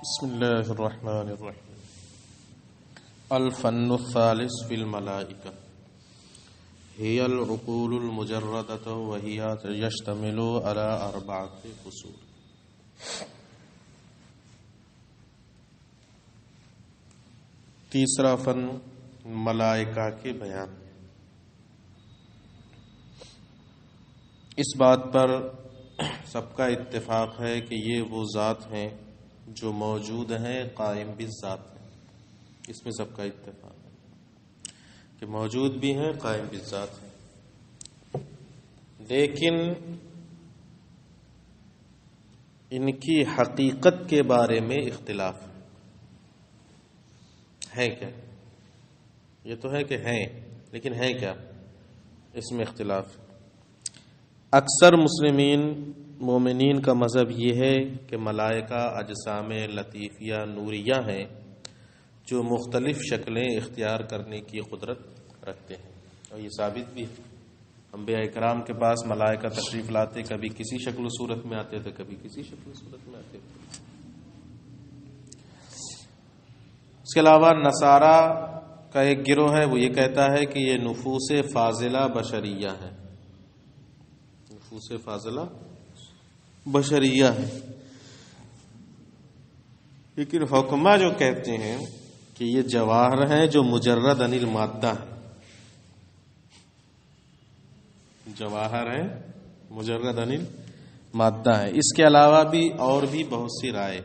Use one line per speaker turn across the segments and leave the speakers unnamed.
بسم اللہ الرحمن الرحیم. الفن الثالث فی الملائکہ هي العقول المجردة وهي يشتمل على 4 فصول. تیسرا فن ملائکہ کے بیان. اس بات پر سب کا اتفاق ہے کہ یہ وہ ذات ہیں جو موجود ہیں، قائم بھی ذات ہیں. اس میں سب کا اتفاق ہے کہ موجود بھی ہیں، قائم بھی ذات ہیں. لیکن ان کی حقیقت کے بارے میں اختلاف ہے. کیا یہ تو ہے کہ ہیں، لیکن ہے کیا، اس میں اختلاف ہے. اکثر مومنین کا مذہب یہ ہے کہ ملائکہ اجسام لطیفیہ نوریہ ہیں جو مختلف شکلیں اختیار کرنے کی قدرت رکھتے ہیں، اور یہ ثابت بھی ہے. انبیاء کرام کے پاس ملائکہ تشریف لاتے، کبھی کسی شکل و صورت میں آتے تھے، کبھی کسی شکل و صورت میں آتے تھے. اس کے علاوہ نصارہ کا ایک گروہ ہے، وہ یہ کہتا ہے کہ یہ نفوس فاضلہ بشریہ ہے. نفوس فاضلہ بشریہ ہے. لیکن حکمہ جو کہتے ہیں کہ یہ جواہر ہیں جو مجرد عن المادہ ہیں. جواہر ہیں مجرد عن المادہ ہیں. اس کے علاوہ بھی اور بھی بہت سی رائے.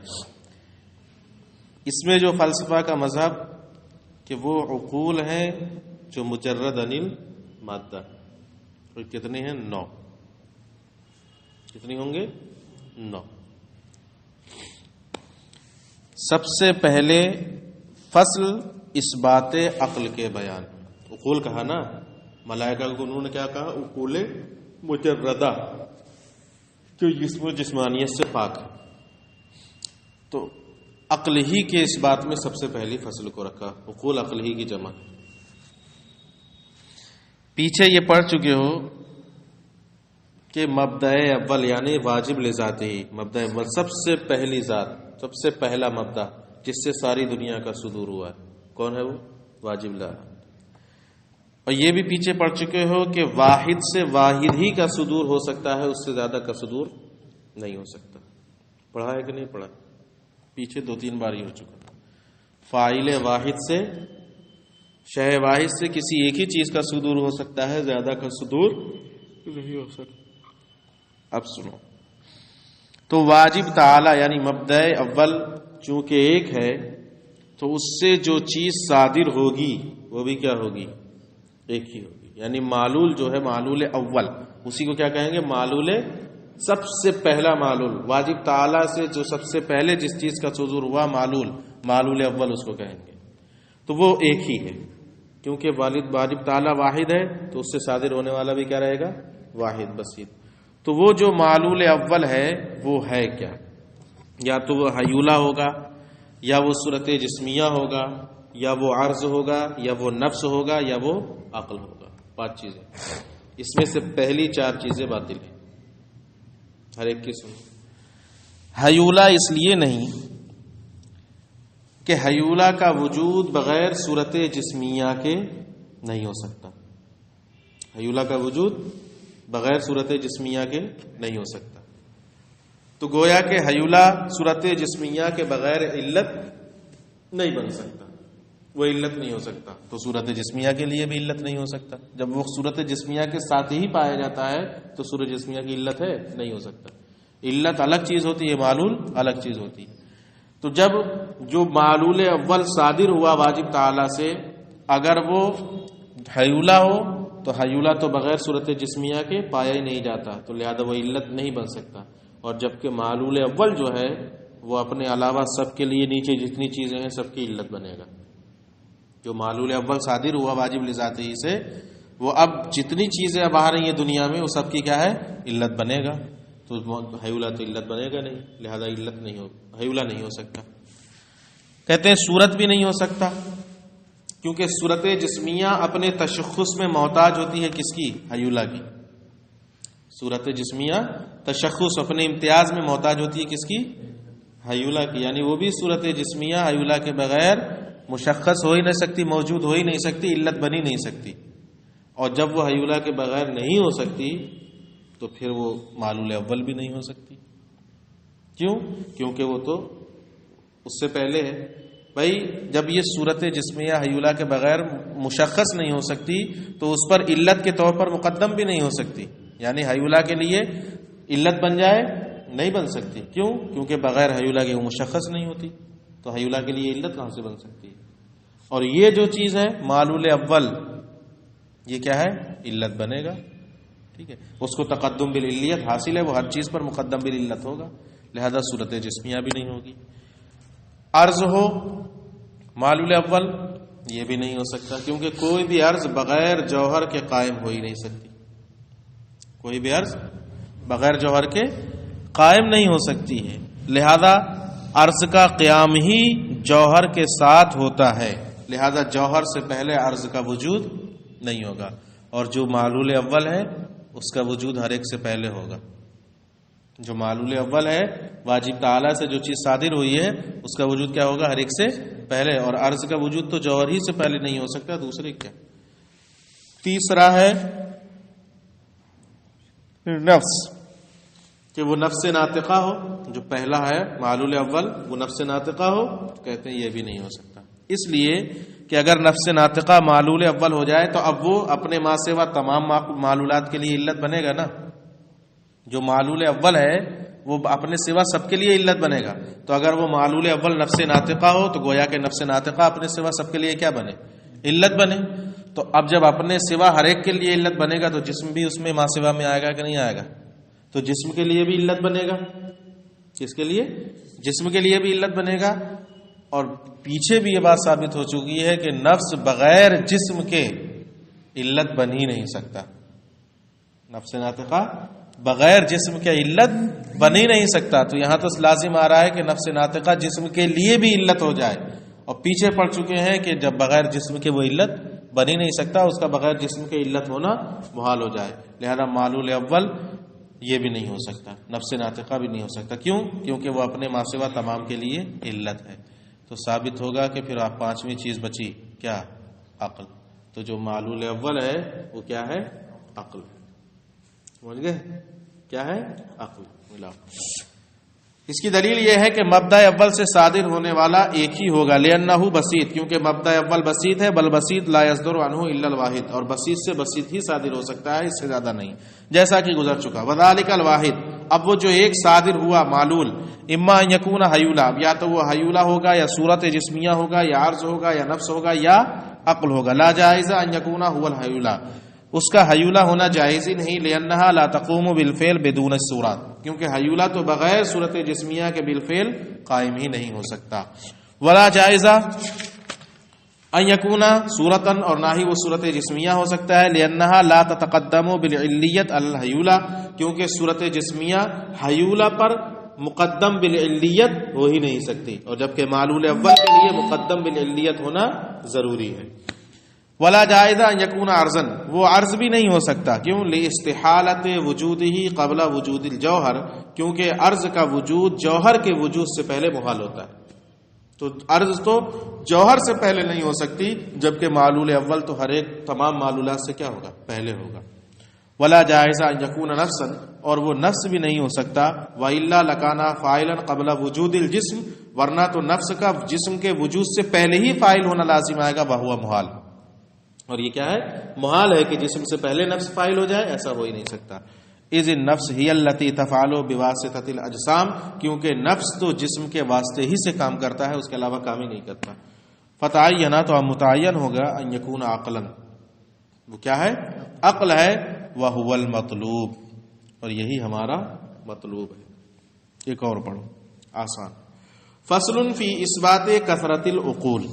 اس میں جو فلسفہ کا مذہب کہ وہ عقول ہیں جو مجرد عن المادہ. اور کتنے ہیں؟ 9. کتنی ہوں گے؟ 9. سب سے پہلے فصل اثبات عقل کے بیان. عقول کہا نا، ملائکہ کو انہوں نے کیا کہا؟ عقول مجردہ، جو جسم و جسمانیت سے پاک ہے. تو عقل ہی کے اس بات میں سب سے پہلی فصل کو رکھا. عقول عقل ہی کی جمع. پیچھے یہ پڑھ چکے ہو کہ مبدأ اول یعنی واجب لذات ہی. مبدأ اول سب سے پہلی ذات، سب سے پہلا مبدأ جس سے ساری دنیا کا صدور ہوا ہے. کون ہے وہ؟ واجب لا. اور یہ بھی پیچھے پڑھ چکے ہو کہ واحد سے واحد ہی کا صدور ہو سکتا ہے، اس سے زیادہ کا صدور نہیں ہو سکتا. پڑھا ہے کہ نہیں پڑھا؟ پیچھے 2-3 بار یہ ہو چکا. فاعل واحد سے، شے واحد سے کسی ایک ہی چیز کا صدور ہو سکتا ہے، زیادہ کا صدور نہیں ہو سکتا. اب سنو، تو واجب تعالی یعنی مبدأ اول چونکہ ایک ہے، تو اس سے جو چیز صادر ہوگی وہ بھی کیا ہوگی؟ ایک ہی ہوگی. یعنی معلول جو ہے، معلول اول، اسی کو کیا کہیں گے؟ معلول سب سے پہلا معلول. واجب تعالی سے جو سب سے پہلے جس چیز کا صدور ہوا، معلول اول اس کو کہیں گے. تو وہ ایک ہی ہے، کیونکہ واجب تعالی واحد ہے، تو اس سے صادر ہونے والا بھی کیا رہے گا؟ واحد بسیط. تو وہ جو معلول اول ہے وہ ہے کیا؟ یا تو وہ حیولہ ہوگا، یا وہ صورت جسمیہ ہوگا، یا وہ عرض ہوگا، یا وہ نفس ہوگا، یا وہ عقل ہوگا. 5 چیزیں. اس میں سے پہلی 4 چیزیں باطل ہیں. ہر ایک کی سنو. حیولہ اس لیے نہیں کہ حیولہ کا وجود بغیر صورت جسمیہ کے نہیں ہو سکتا. حیولہ کا وجود بغیر صورت جسمیہ کے نہیں ہو سکتا. تو گویا کہ حیولہ صورت جسمیہ کے بغیر علت نہیں بن سکتا، وہ علت نہیں ہو سکتا. تو صورت جسمیہ کے لیے بھی علت نہیں ہو سکتا. جب وہ صورت جسمیہ کے ساتھ ہی پایا جاتا ہے تو صورت جسمیہ کی علت ہے؟ نہیں ہو سکتا. علت الگ چیز ہوتی ہے، معلول الگ چیز ہوتی ہے. تو جب جو معلول اول صادر ہوا واجب تعالی سے، اگر وہ حیولہ ہو تو حیولہ تو بغیر صورت جسمیہ کے پایا ہی نہیں جاتا، تو لہذا وہ علت نہیں بن سکتا. اور جبکہ معلول اول جو ہے وہ اپنے علاوہ سب کے لیے نیچے جتنی چیزیں ہیں سب کی علت بنے گا. جو معلول اول صادر ہوا واجب لذات ہی سے، وہ اب جتنی چیزیں اب آ رہی ہیں دنیا میں، وہ سب کی کیا ہے؟ علت بنے گا. تو حیولہ تو علت بنے گا نہیں، لہذا علت نہیں ہو، حیولہ نہیں ہو سکتا. کہتے ہیں صورت بھی نہیں ہو سکتا، کیونکہ صورت جسمیہ اپنے تشخص میں محتاج ہوتی ہے کس کی؟ حیولہ کی. صورت جسمیہ تشخص اپنے امتیاز میں محتاج ہوتی ہے کس کی؟ حیولہ کی، یعنی وہ بھی صورت جسمیہ حیولہ کے بغیر مشخص ہو ہی نہیں سکتی، موجود ہو ہی نہیں سکتی، علت بنی نہیں سکتی. اور جب وہ حیولہ کے بغیر نہیں ہو سکتی تو پھر وہ معلول اول بھی نہیں ہو سکتی. کیوں؟ کیونکہ وہ تو اس سے پہلے ہے. بھائی جب یہ صورت جسمیہ حیولہ کے بغیر مشخص نہیں ہو سکتی تو اس پر علت کے طور پر مقدم بھی نہیں ہو سکتی. یعنی حیولہ کے لیے علت بن جائے نہیں بن سکتی. کیوں؟ کیونکہ بغیر حیولہ کے وہ مشخص نہیں ہوتی، تو حیولہ کے لیے علت کہاں سے بن سکتی ہے؟ اور یہ جو چیز ہے معلول اول، یہ کیا ہے؟ علت بنے گا. ٹھیک ہے، اس کو تقدم بالعلیت حاصل ہے، وہ ہر چیز پر مقدم بالعلت ہوگا، لہذا صورت جسمیہ بھی نہیں ہوگی. عرض ہو معلول اول، یہ بھی نہیں ہو سکتا، کیونکہ کوئی بھی عرض بغیر جوہر کے قائم ہو ہی نہیں سکتی. کوئی بھی عرض بغیر جوہر کے قائم نہیں ہو سکتی ہے، لہذا عرض کا قیام ہی جوہر کے ساتھ ہوتا ہے، لہذا جوہر سے پہلے عرض کا وجود نہیں ہوگا. اور جو معلول اول ہے اس کا وجود ہر ایک سے پہلے ہوگا. جو معلول اول ہے واجب تعالی سے جو چیز صادر ہوئی ہے اس کا وجود کیا ہوگا؟ ہر ایک سے پہلے. اور عرض کا وجود تو جوہر ہی سے پہلے نہیں ہو سکتا، دوسرے کیا. تیسرا ہے نفس، کہ وہ نفس ناطقہ ہو. جو پہلا ہے معلول اول وہ نفس ناطقہ ہو، کہتے ہیں یہ بھی نہیں ہو سکتا. اس لیے کہ اگر نفس ناطقہ معلول اول ہو جائے تو اب وہ اپنے ما سوا تمام معلولات کے لیے علت بنے گا نا. جو معلول اول ہے وہ اپنے سوا سب کے لیے علت بنے گا. تو اگر وہ معلول اول نفس ناطقہ ہو تو گویا کہ نفس ناطقہ اپنے سوا سب کے لیے کیا بنے؟ علت بنے. تو اب جب اپنے سوا ہر ایک کے لیے علت بنے گا تو جسم بھی اس میں ما سوا میں آئے گا کہ نہیں آئے گا؟ تو جسم کے لیے بھی علت بنے گا. کس کے لیے؟ جسم کے لیے بھی علت بنے گا. اور پیچھے بھی یہ بات ثابت ہو چکی ہے کہ نفس بغیر جسم کے علت بن ہی نہیں سکتا. نفس ناطقہ بغیر جسم کے علت بن ہی نہیں سکتا. تو یہاں تو لازم آ رہا ہے کہ نفس ناطقہ جسم کے لیے بھی علت ہو جائے، اور پیچھے پڑ چکے ہیں کہ جب بغیر جسم کے وہ علت بن ہی نہیں سکتا، اس کا بغیر جسم کے علت ہونا محال ہو جائے. لہذا معلول اول یہ بھی نہیں ہو سکتا، نفس ناطقہ بھی نہیں ہو سکتا. کیوں؟ کیونکہ وہ اپنے ما سوا تمام کے لیے علت ہے. تو ثابت ہوگا کہ پھر آپ پانچویں چیز بچی کیا؟ عقل. تو جو معلول اول ہے وہ کیا ہے؟ عقل. سمجھ گئے؟ کیا ہے؟ عقل. ملا. اس کی دلیل یہ ہے کہ مبدا اول سے صادر ہونے والا ایک ہی ہوگا، لأنہ بسیط، کیونکہ مبدا اول بسیط ہے. بل بسیط لا یصدر عنہ الا الواحد، اور بسیط سے بسیط ہی صادر ہو سکتا ہے، اس سے زیادہ نہیں، جیسا کہ گزر چکا. وذالک الواحد، اب وہ جو ایک صادر ہوا معلول، اما ان یکون حیولہ، یا تو وہ حیولہ ہوگا یا صورت جسمیہ ہوگا یا عرض ہوگا یا نفس ہوگا یا عقل ہوگا. لا جائز ان یکون هو الحیولہ، اس کا حیولہ ہونا جائز ہی نہیں. لأنها لا تقوم بالفعل بدون الصورت، کیونکہ حیولہ تو بغیر صورت جسمیہ کے بالفعل قائم ہی نہیں ہو سکتا. ولا جائز ان یکون صورتا، اور نہ ہی وہ صورت جسمیہ ہو سکتا ہے. لأنها لا تتقدم بالعلیت الحیولہ، کیونکہ صورت جسمیہ حیولہ پر مقدم بالعلیت ہو ہی نہیں سکتی، اور جبکہ معلول اول کے لیے مقدم بالعلیت ہونا ضروری ہے. ولا جائز ان یکون عرضا، وہ عرض بھی نہیں ہو سکتا. کیوں؟ لاستحالت وجودہ قبل وجود الجوہر، کیونکہ عرض کا وجود جوہر کے وجود سے پہلے محال ہوتا ہے. تو عرض تو جوہر سے پہلے نہیں ہو سکتی، جبکہ معلول اول تو ہر ایک تمام معلولات سے کیا ہوگا؟ پہلے ہوگا. ولا جائز ان یکون نفسا، اور وہ نفس بھی نہیں ہو سکتا. والا لکانا فاعلا قبل وجود الجسم، ورنہ تو نفس کا جسم کے وجود سے پہلے ہی فاعل ہونا لازم آئے گا. وہو محال، اور یہ کیا ہے؟ محال ہے کہ جسم سے پہلے نفس فاعل ہو جائے، ایسا ہو ہی نہیں سکتا. اذ النفس ہی التی تفعل بواسطۃ الاجسام، کیونکہ نفس تو جسم کے واسطے ہی سے کام کرتا ہے، اس کے علاوہ کام ہی نہیں کرتا. فتعین، تو اب متعین ہوگا ان یکون عقلا، وہ کیا ہے؟ عقل ہے. وہو المطلوب، اور یہی ہمارا مطلوب ہے. ایک اور پڑھو آسان. فصل فی اثبات کثرت العقول.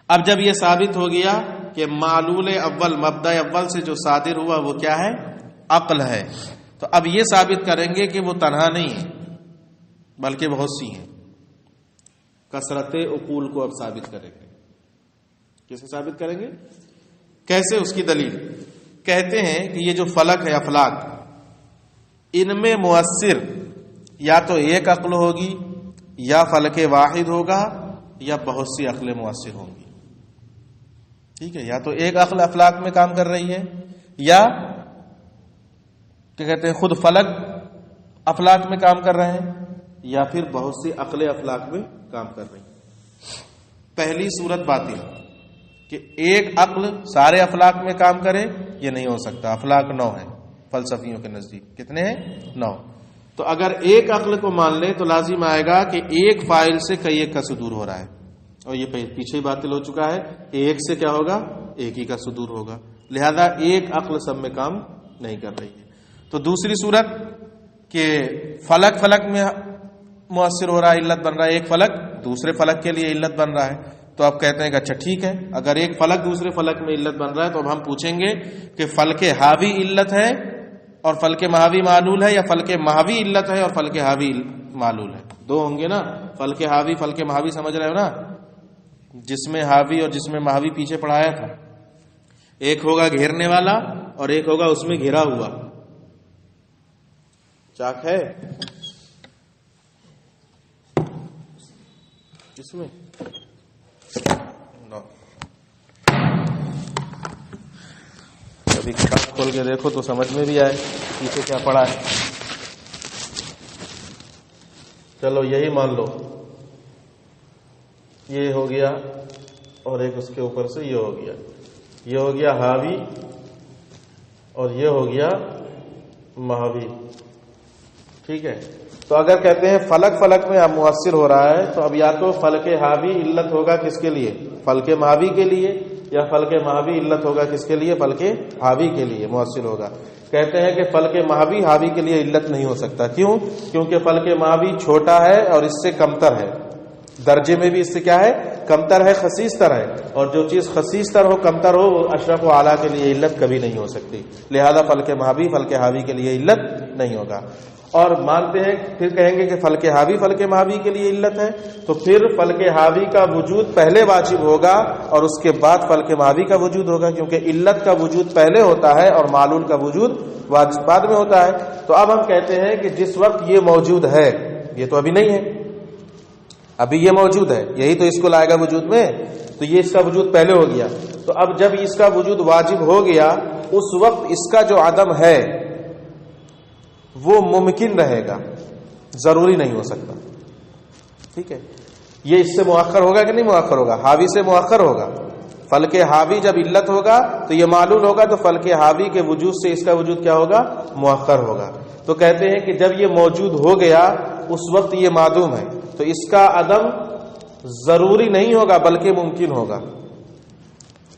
اب جب یہ ثابت ہو گیا کہ معلول اول مبدا اول سے جو صادر ہوا وہ کیا ہے؟ عقل ہے، تو اب یہ ثابت کریں گے کہ وہ تنہا نہیں ہے بلکہ بہت سی ہیں. کثرت عقول کو اب ثابت کریں گے. کیسے ثابت کریں گے؟ کیسے؟ اس کی دلیل کہتے ہیں کہ یہ جو فلک ہے، افلاک، ان میں مؤثر یا تو ایک عقل ہوگی یا فلک واحد ہوگا یا بہت سی عقلیں مؤثر ہوں گی. ٹھیک ہے، یا تو ایک عقل افلاک میں کام کر رہی ہے، یا کیا کہتے ہیں خود فلک افلاک میں کام کر رہے ہیں، یا پھر بہت سی عقلیں افلاک میں کام کر رہی ہیں. پہلی صورت باطل کہ ایک عقل سارے افلاک میں کام کرے، یہ نہیں ہو سکتا. افلاک 9 ہے فلسفیوں کے نزدیک. کتنے ہیں؟ 9. تو اگر ایک عقل کو مان لے تو لازم آئے گا کہ ایک فاعل سے کئی ایک کا صدور ہو رہا ہے، اور یہ پیچھے ہی باطل ہو چکا ہے کہ ایک سے کیا ہوگا؟ ایک ہی کا صدور ہوگا. لہذا ایک عقل سب میں کام نہیں کر رہی ہے. تو دوسری صورت کہ فلک میں مؤثر ہو رہا ہے، علت بن رہا ہے، ایک فلک دوسرے فلک کے لیے علت بن رہا ہے. تو آپ کہتے ہیں کہ اچھا ٹھیک ہے، اگر ایک فلک دوسرے فلک میں علت بن رہا ہے تو اب ہم پوچھیں گے کہ فلک حاوی علت ہے اور فلک ماوی معلول ہے، یا فلک ماوی علت ہے اور فلک حاوی معلول ہے؟ دو ہوں گے نا. فلک حاوی فلک ماوی سمجھ رہے ہو نا، جس میں حاوی اور جس میں ماوی پیچھے پڑھایا تھا. ایک ہوگا گھیرنے والا اور ایک ہوگا اس میں گھرا ہوا. چاک ہے اس میں؟ کبھی کتاب کھول کے دیکھو تو سمجھ میں بھی آئے پیچھے کیا پڑا ہے. چلو یہی مان لو، یہ ہو گیا اور ایک اس کے اوپر سے یہ ہو گیا، یہ ہو گیا حاوی اور یہ ہو گیا ماوی. ٹھیک ہے، تو اگر کہتے ہیں فلک میں اب مؤثر ہو رہا ہے تو اب یا تو فلک حاوی علت ہوگا کس کے لیے؟ فلک ماوی کے لیے، یا فلک ماوی علت ہوگا کس کے لیے؟ فلک حاوی کے لیے مؤثر ہوگا. کہتے ہیں کہ فلک ماوی حاوی کے لیے علت نہیں ہو سکتا. کیوں؟ کیونکہ فلک ماوی چھوٹا ہے اور اس سے کمتر ہے، درجے میں بھی اس سے کیا ہے؟ کمتر ہے، خسیس تر ہے. اور جو چیز خسیس تر ہو، کمتر ہو، وہ اشرف و اعلیٰ کے لیے علت کبھی نہیں ہو سکتی. لہذا فلک ماوی فلک حاوی کے لیے علت نہیں ہوگا. اور مانتے ہیں پھر کہیں گے کہ فلک حاوی فلک ماوی کے لیے علت ہے، تو پھر فلک حاوی کا وجود پہلے واجب ہوگا اور اس کے بعد فلک ماوی کا وجود ہوگا، کیونکہ علت کا وجود پہلے ہوتا ہے اور معلول کا وجود بعد میں ہوتا ہے. تو اب ہم کہتے ہیں کہ جس وقت یہ موجود ہے، یہ تو ابھی نہیں ہے، ابھی یہ موجود ہے، یہی تو اس کو لائے گا وجود میں، تو یہ اس کا وجود پہلے ہو گیا. تو اب جب اس کا وجود واجب ہو گیا، اس وقت اس کا جو عدم ہے وہ ممکن رہے گا، ضروری نہیں ہو سکتا. ٹھیک ہے، یہ اس سے مؤخر ہوگا کہ نہیں مؤخر ہوگا؟ حاوی سے مؤخر ہوگا. فلک حاوی جب علت ہوگا تو یہ معلول ہوگا، تو فلک حاوی کے وجود سے اس کا وجود کیا ہوگا؟ مؤخر ہوگا. تو کہتے ہیں کہ جب یہ موجود ہو گیا اس وقت یہ معدوم ہے، تو اس کا عدم ضروری نہیں ہوگا بلکہ ممکن ہوگا.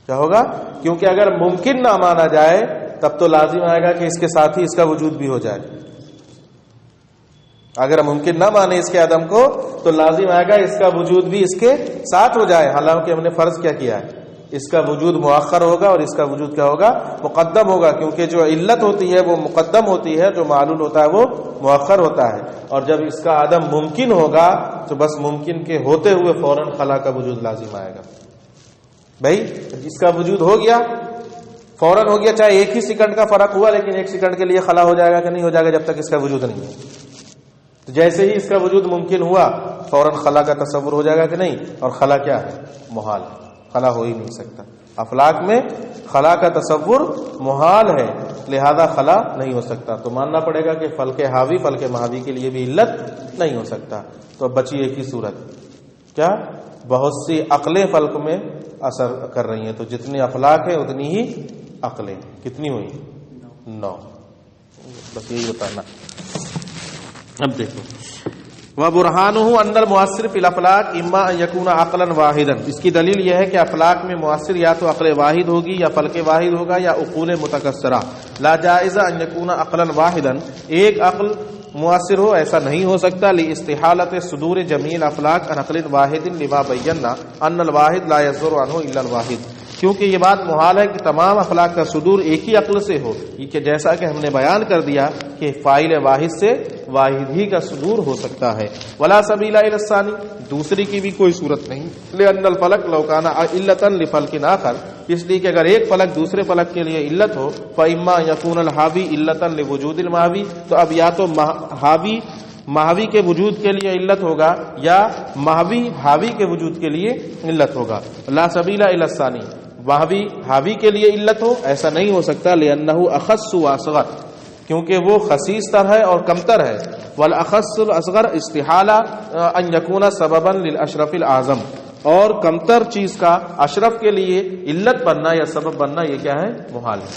کیا ہوگا؟ کیونکہ اگر ممکن نہ مانا جائے تب تو لازم آئے گا کہ اس کے ساتھ ہی اس کا وجود بھی ہو جائے. اگر ممکن نہ مانے اس کے عدم کو تو لازم آئے گا اس کا وجود بھی اس کے ساتھ ہو جائے. حالانکہ ہم نے فرض کیا کیا ہے؟ اس کا وجود مؤخر ہوگا اور اس کا وجود کیا ہوگا؟ مقدم ہوگا. کیونکہ جو علت ہوتی ہے وہ مقدم ہوتی ہے، جو معلول ہوتا ہے وہ مؤخر ہوتا ہے. اور جب اس کا عدم ممکن ہوگا تو بس ممکن کے ہوتے ہوئے فوراً خلا کا وجود لازم آئے گا. بھائی اس کا وجود ہو گیا، فوراً ہو گیا، چاہے ایک ہی سیکنڈ کا فرق ہوا، لیکن ایک سیکنڈ کے لیے خلا ہو جائے گا کہ نہیں ہو جائے گا جب تک اس کا وجود نہیں ہے. تو جیسے ہی اس کا وجود ممکن ہوا فوراً خلا کا تصور ہو جائے گا کہ نہیں. اور خلا کیا ہے؟ محال ہے، خلا ہو ہی نہیں سکتا. افلاک میں خلا کا تصور محال ہے، لہذا خلا نہیں ہو سکتا. تو ماننا پڑے گا کہ فلک حاوی فلک ماوی کے لیے بھی علت نہیں ہو سکتا. تو اب بچی ایک ہی صورت، کیا؟ بہت سی عقلیں فلک میں اثر کر رہی ہیں. تو جتنے افلاک ہیں اتنی ہی عقلیں. کتنی ہوئی؟ 9. بس یہی بتانا. اب دیکھو، وَبُرْهَانُهُ أَنَّ الْمُؤَثِّرَ فِي الْأَفْلَاقِ إِمَّا أَن يَكُونَ عَقْلًا وَاحِدًا. اس کی دلیل یہ ہے کہ افلاک میں مؤثر یا تو عقل واحد ہوگی یا فلک واحد ہوگا یا عقول متکثرہ. لا جائز ان يكون عقلا واحدا، ایک عقل مؤثر ہو ایسا نہیں ہو سکتا. لاستحالۃ صدور جمیع الافلاک عن عقل واحد لما بینا ان الواحد لا يصدر عنه الا الواحد. کیونکہ یہ بات محال ہے کہ تمام افلاک کا صدور ایک ہی عقل سے ہو، کہ جیسا کہ ہم نے بیان کر دیا کہ فاعل واحد سے واحد ہی کا صدور ہو سکتا ہے. ولا سبیل الی الثانی، دوسری کی بھی کوئی صورت نہیں. لان الفلک لو کان علتا لفلک آخر، اس لیے کہ اگر ایک فلک دوسرے فلک کے لیے علت ہو، فاما یکون الحاوی علتا لوجود الماوی، تو اب یا تو حاوی ماہوی کے وجود کے لیے علت ہوگا یا ماہوی حاوی کے وجود کے لیے علت ہوگا. لا سبیل الی الثانی، ماہوی حاوی کے لیے علت ہو ایسا نہیں ہو سکتا. لأنہ اخص واصغر، کیونکہ وہ خصیص تر ہے اور کمتر ہے. والاخص الاصغر استحالہ ان یکون سببا للاشرف الاعظم، اور کمتر چیز کا اشرف کے لیے علت بننا یا سبب بننا یہ کیا ہے؟ محال ہے.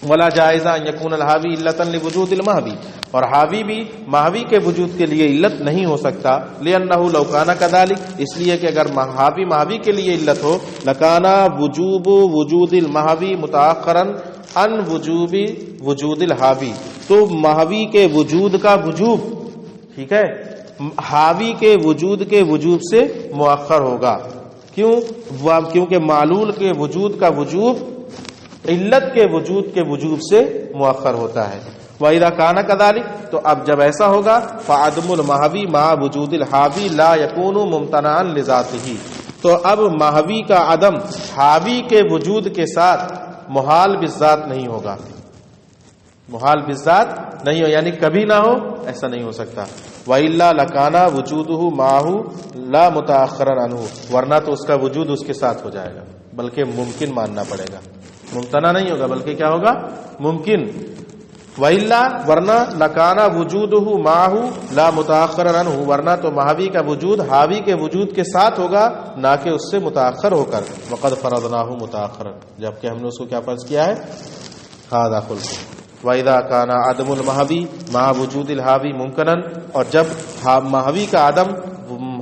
ولا جائزہ ان یکون الحاوی علتا لوجود المحوی، اور حاوی بھی ماہوی کے وجود کے لیے علت نہیں ہو سکتا. لأنہ لو کان کذالک، اس لیے کہ اگر حاوی ماہوی کے لیے علت ہو، لکان وجوب وجود المحوی متأخرا ان وجوب وجود الحاوی، تو ماہوی کے وجود کا وجوب، ٹھیک ہے، حاوی کے وجود سے مؤخر ہوگا. کیوں؟ کیونکہ معلول کے وجود کا وجوب علت کے وجود سے مؤخر ہوتا ہے. وَإِذَا كَانَ كَذَلِكَ، تو اب جب ایسا ہوگا فَعَدْمُ الْمَحْوِي مَعَ وُجُودِ الْحَاوِي لَا يَكُونُ مُمْتَنَعًا لِذَاتِهِ، تو اب ماہوی کا عدم حاوی کے وجود کے ساتھ محال بالذات نہیں ہوگا. محال بالذات نہیں ہو، یعنی کبھی نہ ہو ایسا نہیں ہو سکتا. وَإِلَّا لَكَانَ وُجُودُهُ مَعَهُ لَا مُتَأَخِّرًا عَنْهُ، ورنہ تو اس کا وجود اس کے ساتھ ہو جائے گا، بلکہ ممکن ماننا پڑے گا، ممتنع نہیں ہوگا بلکہ کیا ہوگا؟ ممکن. وَإِلَّا، ورنہ لَكَانَ وُجُودُهُ مَعَهُ لَا مُتَأَخِّرًا عَنْهُ، ورنہ تو ماہوی کا وجود حاوی کے وجود کے ساتھ ہوگا نہ کہ اس سے متأخر ہو کر. وَقَدْ فَرَضْنَاهُ مُتَأَخِّرًا، جبکہ ہم نے اس کو کیا فرض کیا ہے؟ هَذَا خُلْقٌ. وَإِذَا كَانَ عَدْمُ الْمَحْوِي مَعَ وُجُودِ الْحَاوِي مُمْكِنًا، اور جب ماہوی کا عدم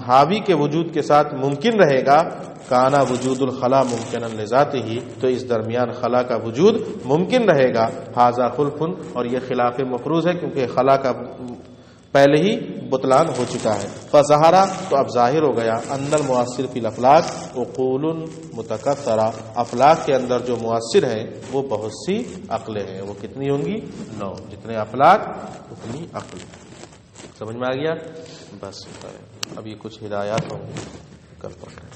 حاوی کے وجود کے ساتھ ممکن رہے گا، کانا وجود الخلا ممکن لذاتہ، تو اس درمیان خلا کا وجود ممکن رہے گا. ھذا خلف، اور یہ خلاف مفروض ہے کیونکہ خلا کا پہلے ہی بطلان ہو چکا ہے. فظہرا، تو اب ظاہر ہو گیا، ان المؤثر فی الافلاک عقول متکثرہ، افلاک کے اندر جو مؤثر ہیں وہ بہت سی عقلیں ہیں. وہ کتنی ہوں گی؟ 9. جتنے افلاک اتنی عقل. سمجھ میں آ گیا؟ بس اب یہ کچھ ہدایات ہوں گی، کل پڑھیں.